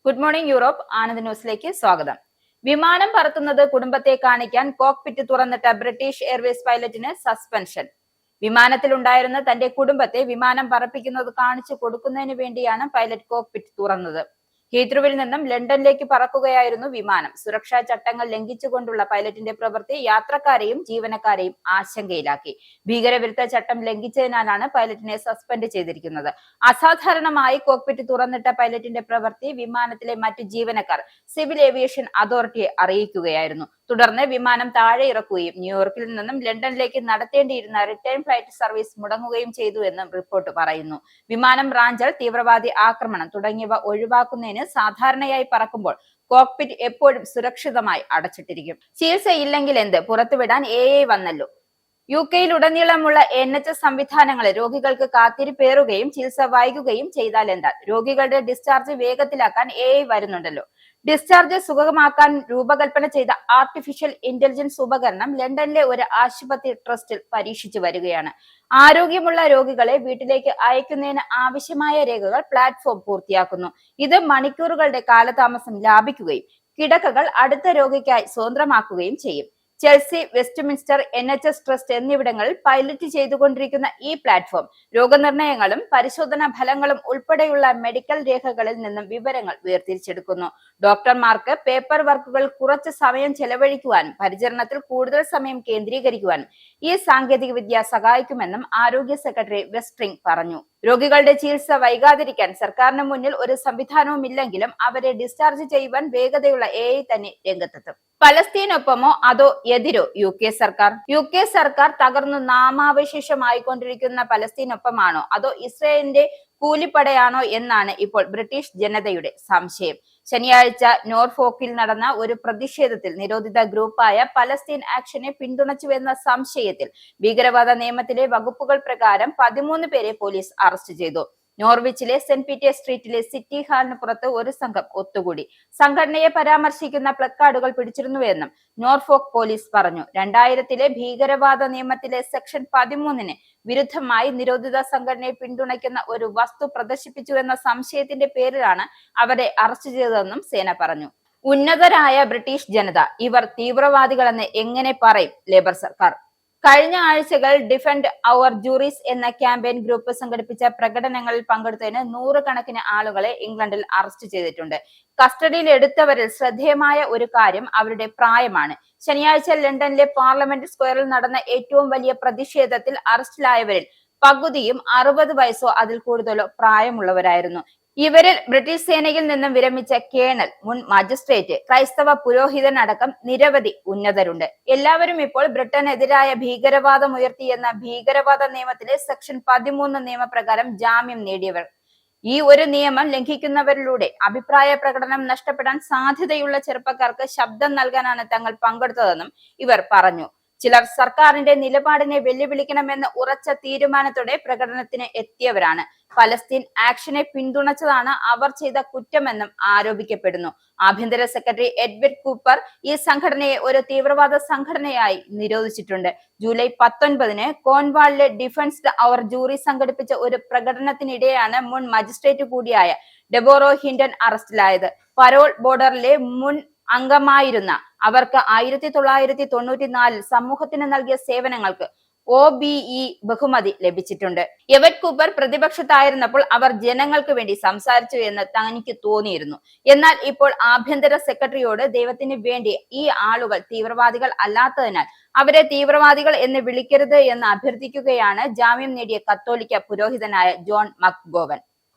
Good morning Europe Anand ന്യൂസിലേക്ക് സ്വാഗതം. വിമാനം പറത്തുന്നത് കുടുംബത്തെ കാണിക്കാൻ കോക്പിറ്റ് തുറന്നിട്ട ബ്രിട്ടീഷ് എയർവേസ് പൈലറ്റിന് സസ്പെൻഷൻ. വിമാനത്തിലുണ്ടായിരുന്ന തന്റെ കുടുംബത്തെ വിമാനം പറപ്പിക്കുന്നത് കാണിച്ചു കൊടുക്കുന്നതിന് വേണ്ടിയാണ് പൈലറ്റ് കോക്പിറ്റ് തുറന്നത്. ഹീത്രൂവിൽ നിന്നും ലണ്ടനിലേക്ക് പറക്കുകയായിരുന്നു വിമാനം. സുരക്ഷാ ചട്ടങ്ങൾ ലംഘിച്ചുകൊണ്ടുള്ള പൈലറ്റിന്റെ പ്രവൃത്തി യാത്രക്കാരെയും ജീവനക്കാരെയും ആശങ്കയിലാക്കി. ഭീകരവിരുദ്ധ ചട്ടം ലംഘിച്ചതിനാലാണ് പൈലറ്റിനെ സസ്പെൻഡ് ചെയ്തിരിക്കുന്നത്. അസാധാരണമായി കോക്പിറ്റ് തുറന്നിട്ട പൈലറ്റിന്റെ പ്രവൃത്തി വിമാനത്തിലെ മറ്റു ജീവനക്കാർ സിവിൽ ഏവിയേഷൻ അതോറിറ്റിയെ അറിയിക്കുകയായിരുന്നു. തുടർന്ന് വിമാനം താഴെ ഇറക്കുകയും ന്യൂയോർക്കിൽ നിന്നും ലണ്ടനിലേക്ക് നടത്തേണ്ടിയിരുന്ന റിട്ടേൺ ഫ്ലൈറ്റ് സർവീസ് മുടങ്ങുകയും ചെയ്തു എന്നും റിപ്പോർട്ട് പറയുന്നു. വിമാനം റാഞ്ചൽ, തീവ്രവാദി ആക്രമണം തുടങ്ങിയവ ഒഴിവാക്കുന്നതിന് സാധാരണയായി പറക്കുമ്പോൾ കോക്പിറ്റ് എപ്പോഴും സുരക്ഷിതമായി അടച്ചിട്ടിരിക്കും. ചികിത്സയില്ലെങ്കിൽ എന്ത്, പുറത്തുവിടാൻ AI വന്നല്ലോ. UK-യിലുടനീളമുള്ള NHS സംവിധാനങ്ങളിൽ രോഗികൾക്ക് കാത്തിരിപ്പേറുകയും ചികിത്സ വൈകുകയും ചെയ്താൽ എന്താ? രോഗികളുടെ ഡിസ്ചാർജ് വേഗത്തിലാക്കാൻ AI വരുന്നുണ്ടല്ലോ. ഡിസ്ചാർജ് സുഗമമാക്കാൻ രൂപകൽപ്പന ചെയ്ത ആർട്ടിഫിഷ്യൽ ഇന്റലിജൻസ് ഉപകരണം ലണ്ടനിലെ ഒരു ആശുപത്രി ട്രസ്റ്റിൽ പരീക്ഷിച്ചു വരികയാണ്. ആരോഗ്യമുള്ള രോഗികളെ വീട്ടിലേക്ക് അയക്കുന്നതിന് ആവശ്യമായ രേഖകൾ പ്ലാറ്റ്ഫോം പൂർത്തിയാക്കുന്നു. ഇത് മണിക്കൂറുകളുടെ കാലതാമസം ലാഭിക്കുകയും കിടക്കകൾ അടുത്ത രോഗിക്കായി സ്വതന്ത്രമാക്കുകയും ചെയ്യും. ചെൽസി, വെസ്റ്റ്മിൻസ്റ്റർ, NHS ട്രസ്റ്റ് എന്നിവിടങ്ങളിൽ പൈലറ്റ് ചെയ്തുകൊണ്ടിരിക്കുന്ന ഈ പ്ലാറ്റ്ഫോം രോഗനിർണയങ്ങളും പരിശോധനാ ഫലങ്ങളും ഉൾപ്പെടെയുള്ള മെഡിക്കൽ രേഖകളിൽ നിന്നും വിവരങ്ങൾ വേർതിരിച്ചെടുക്കുന്നു. ഡോക്ടർമാർക്ക് പേപ്പർ വർക്കുകൾ കുറച്ച് സമയം ചെലവഴിക്കുവാനും പരിചരണത്തിൽ കൂടുതൽ സമയം കേന്ദ്രീകരിക്കുവാനും ഈ സാങ്കേതിക വിദ്യ സഹായിക്കുമെന്നും ആരോഗ്യ സെക്രട്ടറി വെസ്ട്രിംഗ് പറഞ്ഞു. രോഗികളുടെ ചികിത്സ വൈകാതിരിക്കാൻ സർക്കാരിന് മുന്നിൽ ഒരു സംവിധാനവും ഇല്ലെങ്കിലും അവരെ ഡിസ്ചാർജ് ചെയ്യുവാൻ വേഗതയുള്ള AI തന്നെ രംഗത്തെത്തും. പലസ്തീനൊപ്പമോ അതോ എതിരോ UK സർക്കാർ തകർന്നു നാമാവശേഷമായിക്കൊണ്ടിരിക്കുന്ന പലസ്തീനൊപ്പമാണോ അതോ ഇസ്രായേലിന്റെ കൂലിപ്പടയാണോ എന്നാണ് ഇപ്പോൾ ബ്രിട്ടീഷ് ജനതയുടെ സംശയം. ശനിയാഴ്ച നോർഫോക്കിൽ നടന്ന ഒരു പ്രതിഷേധത്തിൽ നിരോധിത ഗ്രൂപ്പായ പലസ്തീൻ ആക്ഷനെ പിന്തുണച്ചുവെന്ന സംശയത്തിൽ ഭീകരവാദ നിയമത്തിലെ വകുപ്പുകൾ പ്രകാരം 13 പേരെ പോലീസ് അറസ്റ്റ് ചെയ്തു. നോർവിച്ചിലെ സെന്റ് പീറ്റേഴ്സ് സ്ട്രീറ്റിലെ സിറ്റി ഹാളിന് പുറത്ത് ഒരു സംഘം ഒത്തുകൂടി. സംഘടനയെ പരാമർശിക്കുന്ന പ്ലക്കാർഡുകൾ പിടിച്ചിരുന്നുവെന്നും നോർഫോക്ക് പോലീസ് പറഞ്ഞു. 2000-ലെ ഭീകരവാദ നിയമത്തിലെ സെക്ഷൻ 13-ന് വിരുദ്ധമായി നിരോധിത സംഘടനയെ പിന്തുണയ്ക്കുന്ന ഒരു വസ്തു പ്രദർശിപ്പിച്ചുവെന്ന സംശയത്തിന്റെ പേരിലാണ് അവരെ അറസ്റ്റ് ചെയ്തതെന്നും സേന പറഞ്ഞു. ഉന്നതരായ ബ്രിട്ടീഷ് ജനത ഇവർ തീവ്രവാദികളെന്ന് എങ്ങനെ പറയും ലേബർ സർക്കാർ? കഴിഞ്ഞ ആഴ്ചകൾ ഡിഫൻഡ് അവർ ജൂറീസ് എന്ന ക്യാമ്പയിൻ ഗ്രൂപ്പ് സംഘടിപ്പിച്ച പ്രകടനങ്ങളിൽ പങ്കെടുത്തതിന് 100 കണക്കിന് ആളുകളെ ഇംഗ്ലണ്ടിൽ അറസ്റ്റ് ചെയ്തിട്ടുണ്ട്. കസ്റ്റഡിയിൽ എടുത്തവരിൽ ശ്രദ്ധേയമായ ഒരു കാര്യം അവരുടെ പ്രായമാണ്. ശനിയാഴ്ച ലണ്ടനിലെ പാർലമെന്റ് സ്ക്വയറിൽ നടന്ന ഏറ്റവും വലിയ പ്രതിഷേധത്തിൽ അറസ്റ്റിലായവരിൽ പകുതിയും 60 വയസ്സോ അതിൽ കൂടുതലോ പ്രായമുള്ളവരായിരുന്നു. ഇവരിൽ ബ്രിട്ടീഷ് സേനയിൽ നിന്നും വിരമിച്ച കേണൽ, മുൻ മജിസ്ട്രേറ്റ്, ക്രൈസ്തവ പുരോഹിതൻ അടക്കം നിരവധി ഉന്നതരുണ്ട്. എല്ലാവരും ഇപ്പോൾ ബ്രിട്ടനെതിരായ ഭീകരവാദം ഉയർത്തിയെന്ന ഭീകരവാദ നിയമത്തിലെ സെക്ഷൻ 13 നിയമപ്രകാരം ജാമ്യം നേടിയവർ. ഈ ഒരു നിയമം ലംഘിക്കുന്നവരിലൂടെ അഭിപ്രായ പ്രകടനം നഷ്ടപ്പെടാൻ സാധ്യതയുള്ള ചെറുപ്പക്കാർക്ക് ശബ്ദം നൽകാനാണ് തങ്ങൾ പങ്കെടുത്തതെന്നും ഇവർ പറഞ്ഞു. ചിലർ സർക്കാരിന്റെ നിലപാടിനെ വെല്ലുവിളിക്കണമെന്ന് ഉറച്ച തീരുമാനത്തോടെ പ്രകടനത്തിന് എത്തിയവരാണ്. പലസ്തീൻ ആക്ഷനെ പിന്തുണച്ചതാണ് അവർ ചെയ്ത കുറ്റമെന്നും ആരോപിക്കപ്പെടുന്നു. ആഭ്യന്തര സെക്രട്ടറി എഡ്വേർഡ് കൂപ്പർ ഈ സംഘടനയെ ഒരു തീവ്രവാദ സംഘടനയായി നിരോധിച്ചിട്ടുണ്ട്. ജൂലൈ 19-ന് കോൺവാളിലെ ഡിഫൻസ് അവർ ജൂറി സംഘടിപ്പിച്ച ഒരു പ്രകടനത്തിനിടെയാണ് മുൻ മജിസ്ട്രേറ്റ് കൂടിയായ ഡെബോറോ ഹിൻഡൻ അറസ്റ്റിലായത്. പരോൾ ബോർഡറിലെ മുൻ അംഗമായിരുന്ന അവർക്ക് 1994-ൽ സമൂഹത്തിന് നൽകിയ സേവനങ്ങൾക്ക് OBE ബഹുമതി ലഭിച്ചിട്ടുണ്ട്. എവറ്റ് കൂപ്പർ പ്രതിപക്ഷത്തായിരുന്നപ്പോൾ അവർ ജനങ്ങൾക്ക് വേണ്ടി സംസാരിച്ചു എന്ന് തനിക്ക് തോന്നിയിരുന്നു. എന്നാൽ ഇപ്പോൾ ആഭ്യന്തര സെക്രട്ടറിയോട് ദൈവത്തിന് വേണ്ടി ഈ ആളുകൾ തീവ്രവാദികൾ അല്ലാത്തതിനാൽ അവരെ തീവ്രവാദികൾ എന്ന് വിളിക്കരുത് എന്ന് അഭ്യർത്ഥിക്കുകയാണ് ജാമ്യം നേടിയ കത്തോലിക്ക പുരോഹിതനായ ജോൺ മക്ഗോവൻ.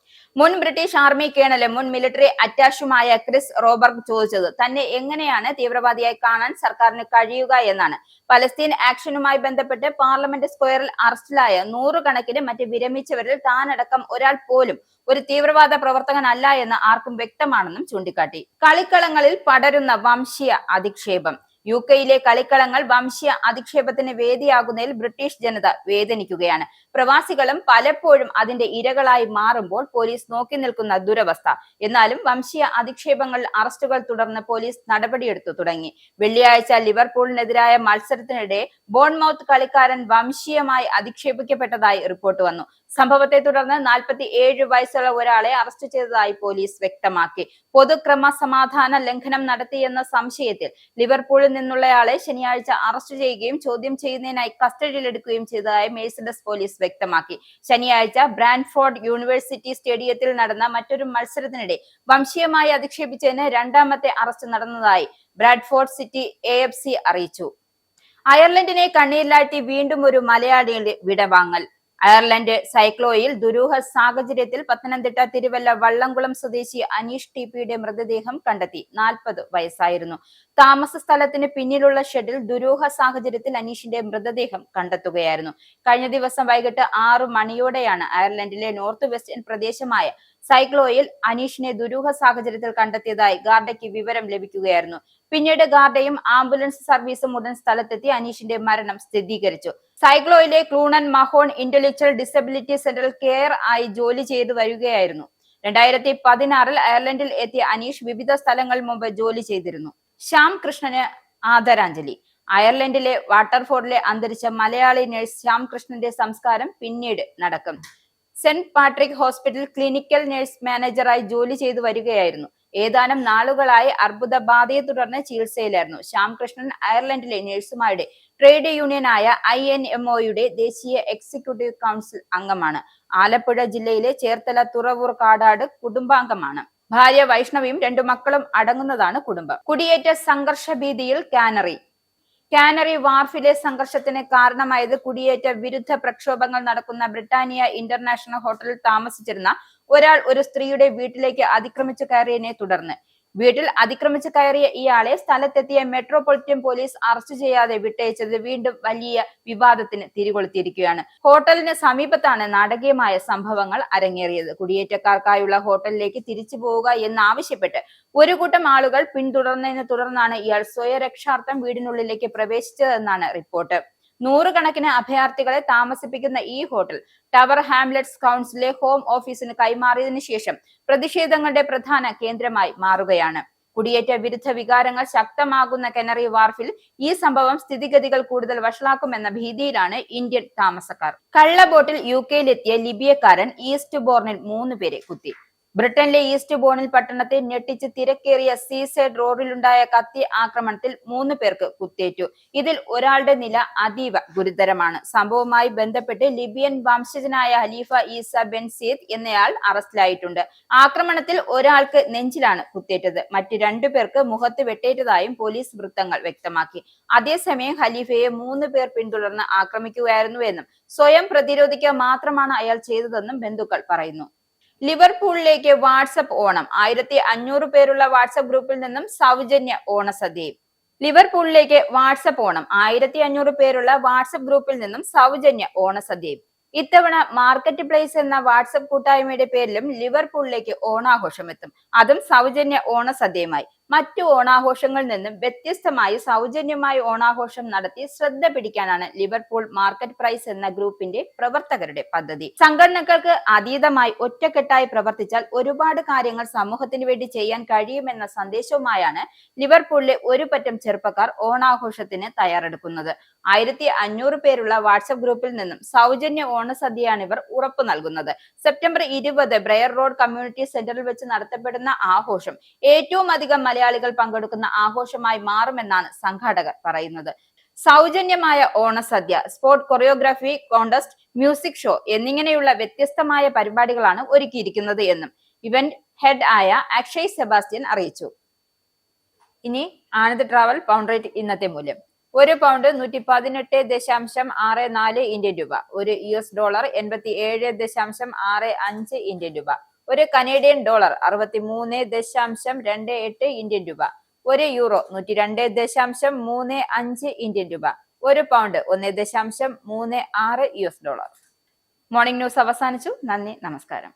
മുൻ ബ്രിട്ടീഷ് ആർമി കേണലും മുൻ മിലിറ്ററി അറ്റാഷുമായ ക്രിസ് റോബർട്ട് ചോദിച്ചത് തന്നെ എങ്ങനെയാണ് തീവ്രവാദിയായി കാണാൻ സർക്കാരിന് കഴിയുക എന്നാണ്. പലസ്തീൻ ആക്ഷനുമായി ബന്ധപ്പെട്ട് പാർലമെന്റ് സ്ക്വയറിൽ അറസ്റ്റിലായ 100 കണക്കിന് മറ്റ് വിരമിച്ചവരിൽ താനടക്കം ഒരാൾ പോലും ഒരു തീവ്രവാദ പ്രവർത്തകനല്ല എന്ന് ആർക്കും വ്യക്തമാണെന്നും ചൂണ്ടിക്കാട്ടി. കളിക്കളങ്ങളിൽ പടരുന്ന വംശീയ അധിക്ഷേപം. UK-യിലെ കളിക്കളങ്ങൾ വംശീയ അധിക്ഷേപത്തിന് വേദിയാകുന്നതിൽ ബ്രിട്ടീഷ് ജനത വേദനിക്കുകയാണ്. പ്രവാസികളും പലപ്പോഴും അതിന്റെ ഇരകളായി മാറുമ്പോൾ പോലീസ് നോക്കി നിൽക്കുന്ന ദുരവസ്ഥ. എന്നാലും വംശീയ അധിക്ഷേപങ്ങൾ അറസ്റ്റുകൾ തുടർന്ന് പോലീസ് നടപടിയെടുത്തു തുടങ്ങി. വെള്ളിയാഴ്ച ലിവർപൂളിനെതിരായ മത്സരത്തിനിടെ ബോൺമൌത്ത് കളിക്കാരൻ വംശീയമായി അധിക്ഷേപിക്കപ്പെട്ടതായി റിപ്പോർട്ട് വന്നു. സംഭവത്തെ തുടർന്ന് 47 വയസ്സുള്ള ഒരാളെ അറസ്റ്റ് ചെയ്തതായി പോലീസ് വ്യക്തമാക്കി. പൊതുക്രമസമാധാന ലംഘനം നടത്തിയെന്ന സംശയത്തിൽ ലിവർപൂളിൽ നിന്നുള്ളയാളെ ശനിയാഴ്ച അറസ്റ്റ് ചെയ്യുകയും ചോദ്യം ചെയ്യുന്നതിനായി കസ്റ്റഡിയിലെടുക്കുകയും ചെയ്തതായി മെഴ്സിഡസ് പോലീസ് വ്യക്തമാക്കി. ശനിയാഴ്ച ബ്രാൻഡ്ഫോർഡ് യൂണിവേഴ്സിറ്റി സ്റ്റേഡിയത്തിൽ നടന്ന മറ്റൊരു മത്സരത്തിനിടെ വംശീയമായി അധിക്ഷേപിച്ചതിന് രണ്ടാമത്തെ അറസ്റ്റ് നടന്നതായി ബ്രാഡ്ഫോർഡ് സിറ്റി AFC അറിയിച്ചു. അയർലൻഡിനെ കണ്ണീരിലാഴ്ത്തി വീണ്ടും ഒരു മലയാളിയുടെ വിടവാങ്ങൽ. അയർലൻഡ് സൈക്ലോയിൽ ദുരൂഹ സാഹചര്യത്തിൽ പത്തനംതിട്ട തിരുവല്ല വള്ളംകുളം സ്വദേശി അനീഷ് TPയുടെ മൃതദേഹം കണ്ടെത്തി. 40 വയസ്സായിരുന്നു. താമസ സ്ഥലത്തിന് പിന്നിലുള്ള ഷെഡിൽ ദുരൂഹ സാഹചര്യത്തിൽ അനീഷിന്റെ മൃതദേഹം കണ്ടെത്തുകയായിരുന്നു. കഴിഞ്ഞ ദിവസം വൈകിട്ട് 6 മണിയോടെയാണ് അയർലൻഡിലെ നോർത്ത് വെസ്റ്റേൺ പ്രദേശമായ സൈക്ലോയിൽ അനീഷിനെ ദുരൂഹ സാഹചര്യത്തിൽ കണ്ടെത്തിയതായി ഗാർഡയ്ക്ക് വിവരം ലഭിക്കുകയായിരുന്നു. പിന്നീട് ഗാർഡയും ആംബുലൻസ് സർവീസും ഉടൻ സ്ഥലത്തെത്തി അനീഷിന്റെ മരണം സ്ഥിരീകരിച്ചു. സൈക്ലോയിലെ ക്ലൂണൻ മഹോൺ ഇന്റലക്ച്വൽ ഡിസബിലിറ്റി സെന്ററിൽ കെയർ ആയി ജോലി ചെയ്തു വരികയായിരുന്നു. 2016 അയർലൻഡിൽ എത്തിയ അനീഷ് വിവിധ സ്ഥലങ്ങളിൽ മുമ്പ് ജോലി ചെയ്തിരുന്നു. ശ്യാം കൃഷ്ണന് ആദരാഞ്ജലി. അയർലൻഡിലെ വാട്ടർഫോർഡിലെ അന്തരിച്ച മലയാളി നഴ്സ് ശ്യാം കൃഷ്ണന്റെ സംസ്കാരം പിന്നീട് നടക്കും. Saint Patrick hospital clinical nurse മാനേജറായി ജോലി ചെയ്തു വരികയായിരുന്നു. ഏതാനും നാളുകളായി അർബുദബാധയെ തുടർന്ന് ചികിത്സയിലായിരുന്നു. ശ്യാംകൃഷ്ണൻ അയർലൻഡിലെ നഴ്സുമാരുടെ ട്രേഡ് യൂണിയനായ INMOയുടെ ദേശീയ എക്സിക്യൂട്ടീവ് കൗൺസിൽ അംഗമാണ്. ആലപ്പുഴ ജില്ലയിലെ ചേർത്തല തുറവൂർ കാടാട് കുടുംബാംഗമാണ്. ഭാര്യ വൈഷ്ണവിയും 2 മക്കളും അടങ്ങുന്നതാണ് കുടുംബം. കുടിയേറ്റ സംഘർഷ ഭീതിയിൽ കാനറി വാർഫിലെ സംഘർഷത്തിന് കാരണമായത് കുടിയേറ്റ വിരുദ്ധ പ്രക്ഷോഭങ്ങൾ നടക്കുന്ന ബ്രിട്ടാനിയ ഇന്റർനാഷണൽ ഹോട്ടലിൽ താമസിച്ചിരുന്ന ഒരാൾ ഒരു സ്ത്രീയുടെ വീട്ടിലേക്ക് അതിക്രമിച്ചു കയറിയതിനെ തുടർന്ന്. വീട്ടിൽ അതിക്രമിച്ചു കയറിയ ഇയാളെ സ്ഥലത്തെത്തിയ മെട്രോപൊളിറ്റൻ പോലീസ് അറസ്റ്റ് ചെയ്യാതെ വിട്ടയച്ചത് വീണ്ടും വലിയ വിവാദത്തിന് തിരികൊളുത്തിയിരിക്കുകയാണ്. ഹോട്ടലിന് സമീപത്താണ് നാടകീയമായ സംഭവങ്ങൾ അരങ്ങേറിയത്. കുടിയേറ്റക്കാർക്കായുള്ള ഹോട്ടലിലേക്ക് തിരിച്ചു പോവുക എന്നാവശ്യപ്പെട്ട് ഒരു കൂട്ടം ആളുകൾ പിന്തുടർന്നതിനെ തുടർന്നാണ് ഇയാൾ സ്വയരക്ഷാർത്ഥം വീടിനുള്ളിലേക്ക് പ്രവേശിച്ചതെന്നാണ് റിപ്പോർട്ട്. 100 കണക്കിന് അഭയാർത്ഥികളെ താമസിപ്പിക്കുന്ന ഈ ഹോട്ടൽ ടവർ ഹാംലെറ്റ്സ് കൗൺസിലെ ഹോം ഓഫീസിന് കൈമാറിയതിനു ശേഷം പ്രതിഷേധങ്ങളുടെ പ്രധാന കേന്ദ്രമായി മാറുകയാണ്. കുടിയേറ്റ വിരുദ്ധ വികാരങ്ങൾ ശക്തമാകുന്ന കാനറി വാർഫിൽ ഈ സംഭവം സ്ഥിതിഗതികൾ കൂടുതൽ വഷളാക്കുമെന്ന ഭീതിയിലാണ് ഇന്ത്യൻ താമസക്കാർ. കള്ളബോട്ടിൽ UK-യിലെത്തിയ ലിബിയക്കാരൻ ഈസ്റ്റ് ബോർണിൽ 3 പേരെ കുത്തി. ബ്രിട്ടനിലെ ഈസ്റ്റ് ബോർണിൽ പട്ടണത്തെ ഞെട്ടിച്ച് തിരക്കേറിയ സീസൈഡ് റോഡിലുണ്ടായ കത്തി ആക്രമണത്തിൽ 3 പേർക്ക് കുത്തേറ്റു. ഇതിൽ ഒരാളുടെ നില അതീവ ഗുരുതരമാണ്. സംഭവവുമായി ബന്ധപ്പെട്ട് ലിബിയൻ വംശജനായ ഖലീഫ ഈസ ബെൻ സീദ് എന്നയാൾ അറസ്റ്റിലായിട്ടുണ്ട്. ആക്രമണത്തിൽ ഒരാൾക്ക് നെഞ്ചിലാണ് കുത്തേറ്റത്. മറ്റ് 2 പേർക്ക് മുഖത്ത് വെട്ടേറ്റതായും പോലീസ് വൃത്തങ്ങൾ വ്യക്തമാക്കി. അതേസമയം ഖലീഫയെ 3 പേർ പിന്തുടർന്ന് ആക്രമിക്കുകയായിരുന്നുവെന്നും സ്വയം പ്രതിരോധിക്കുക മാത്രമാണ് അയാൾ ചെയ്തതെന്നും ബന്ധുക്കൾ പറയുന്നു. ലിവർപൂളിലേക്ക് വാട്സപ്പ് ഓണം. 1500 പേരുള്ള വാട്സപ്പ് ഗ്രൂപ്പിൽ നിന്നും സൗജന്യ ഓണസദ്യയും. ലിവർപൂളിലേക്ക് വാട്സപ്പ് ഓണം. 1500 പേരുള്ള വാട്സപ്പ് ഗ്രൂപ്പിൽ നിന്നും സൗജന്യ ഓണസദ്യയും. ഇത്തവണ മാർക്കറ്റ് പ്ലേസ് എന്ന വാട്സപ്പ് കൂട്ടായ്മയുടെ പേരിലും ലിവർപൂളിലേക്ക് ഓണാഘോഷം എത്തും. അതും സൗജന്യ ഓണസദ്യയുമായി. മറ്റു ഓണാഘോഷങ്ങളിൽ നിന്നും വ്യത്യസ്തമായി സൗജന്യമായി ഓണാഘോഷം നടത്തി ശ്രദ്ധ പിടിക്കാനാണ് ലിവർപൂൾ മാർക്കറ്റ് പ്രൈസ് എന്ന ഗ്രൂപ്പിന്റെ പ്രവർത്തകരുടെ പദ്ധതി. സംഘടനകൾക്ക് അതീതമായി ഒറ്റക്കെട്ടായി പ്രവർത്തിച്ചാൽ ഒരുപാട് കാര്യങ്ങൾ സമൂഹത്തിന് വേണ്ടി ചെയ്യാൻ കഴിയുമെന്ന സന്ദേശവുമായാണ് ലിവർപൂളിലെ ഒരു പറ്റം ചെറുപ്പക്കാർ ഓണാഘോഷത്തിന് തയ്യാറെടുക്കുന്നത്. 1500 പേരുള്ള വാട്സപ്പ് ഗ്രൂപ്പിൽ നിന്നും സൗജന്യ ഓണസദ്യയാണ് ഇവർ ഉറപ്പു നൽകുന്നത്. സെപ്റ്റംബർ 20 ബ്രയർ റോഡ് കമ്മ്യൂണിറ്റി സെന്ററിൽ വെച്ച് നടത്തപ്പെടുന്ന ആഘോഷം ഏറ്റവും അധികം മലയാളികൾ പങ്കെടുക്കുന്ന ആഘോഷമായി മാറുമെന്നാണ് സംഘാടകർ പറയുന്നത്. സൗജന്യമായ ഓണസദ്യ, sport choreography contest, music show എന്നിങ്ങനെയുള്ള വ്യത്യസ്തമായ പരിപാടികളാണ് ഒരുക്കിയിരിക്കുന്നത് എന്നും ഇവന്റ് ഹെഡ് ആയ അക്ഷയ് സെബാസ്റ്റ്യൻ അറിയിച്ചു. ഇനി ആനന്ദ് ട്രാവൽ പൗണ്ട് റേറ്റ്. ഇന്നത്തെ മൂല്യം: 1 പൗണ്ട് 118.64 ഇന്ത്യൻ രൂപ. 1 US ഡോളർ 87.65 ഇന്ത്യൻ രൂപ. 1 കനേഡിയൻ ഡോളർ 63.28 ഇന്ത്യൻ രൂപ. 1 യൂറോ 102.35 ഇന്ത്യൻ രൂപ. 1 pound 1.36 US dollar. Morning news അവസാനിച്ചു. നന്ദി, നമസ്കാരം.